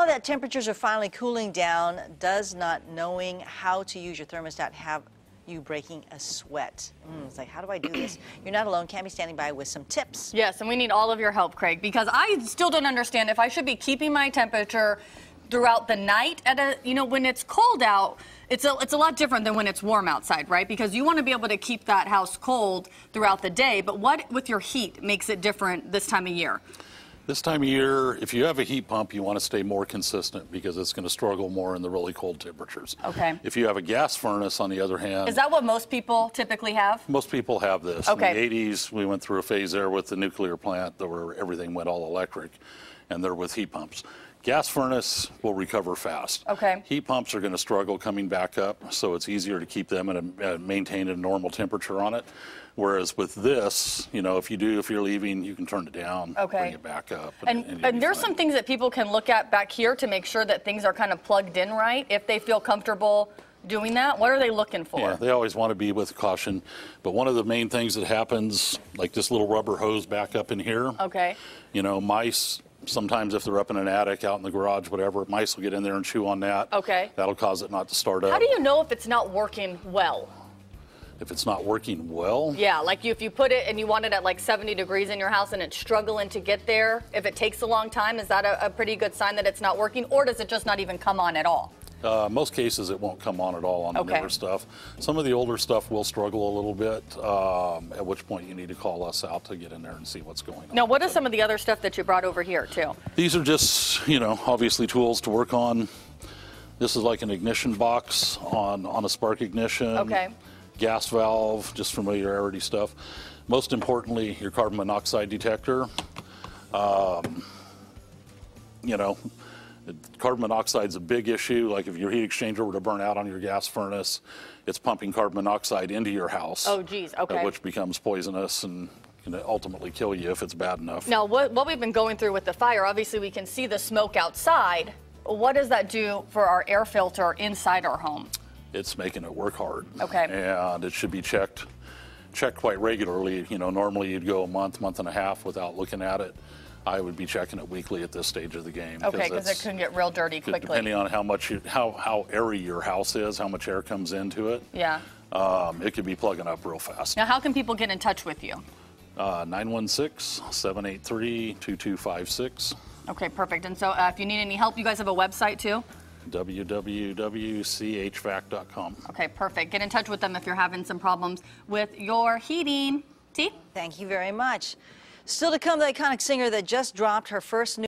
Now that temperatures are finally cooling down, does not knowing how to use your thermostat have you breaking a sweat? It's like, how do I do this? You're not alone. Cambi's standing by with some tips. Yes, and we need all of your help, Craig, because I still don't understand if I should be keeping my temperature throughout the night at when it's cold out. It's a lot different than when it's warm outside, right? Because you want to be able to keep that house cold throughout the day. But what with your heat makes it different this time of year? This time of year, if you have a heat pump, you want to stay more consistent because it's going to struggle more in the really cold temperatures. Okay. If you have a gas furnace, on the other hand... Is that what most people typically have? Most people have this. Okay. In the 80s, we went through a phase there with the nuclear plant where everything went all electric, and they're with heat pumps. Gas furnace will recover fast. Okay. Heat pumps are going to struggle coming back up, so it's easier to keep them at maintain a normal temperature on it. Whereas with this, if you're leaving, you can turn it down, okay, bring it back up. And there's some things that people can look at back here to make sure that things are kind of plugged in right, if they feel comfortable doing that. What are they looking for? Yeah, they always want to be with caution. But one of the main things that happens, like this little rubber hose back up in here. Okay. Mice, sometimes if they're up in an attic, out in the garage, whatever, mice will get in there and chew on that. Okay. That'll cause it not to start up. How do you know if it's not working well? If it's not working well? Yeah, like if you put it and you want it at like 70 degrees in your house and it's struggling to get there, if it takes a long time, is that a pretty good sign that it's not working, or does it just not even come on at all? Most cases it won't come on at all on the newer stuff. Some of the older stuff will struggle a little bit, at which point you need to call us out to get in there and see what's going on. Now, what is some of the other stuff that you brought over here, too? These are just, obviously tools to work on. This is like an ignition box on a spark ignition. Okay. Gas valve, just familiarity stuff. Most importantly, your carbon monoxide detector. Carbon monoxide is a big issue. Like if your heat exchanger were to burn out on your gas furnace, it's pumping carbon monoxide into your house. Oh, geez, okay. Which becomes poisonous and can ultimately kill you if it's bad enough. Now, what we've been going through with the fire, obviously we can see the smoke outside. What does that do for our air filter inside our home? It's making it work hard. Okay. And it should be checked quite regularly. Normally you'd go a month and a half without looking at it. I would be checking it weekly at this stage of the game. Okay, because it can get real dirty quickly. Depending on how airy your house is, how much air comes into it. Yeah. It could be plugging up real fast. Now, how can people get in touch with you? 916-783-2256. Okay, perfect. And so if you need any help, you guys have a website too? www.chvac.com. Okay, perfect. Get in touch with them if you're having some problems with your heating. See? Thank you very much. Still to come, the iconic singer that just dropped her first new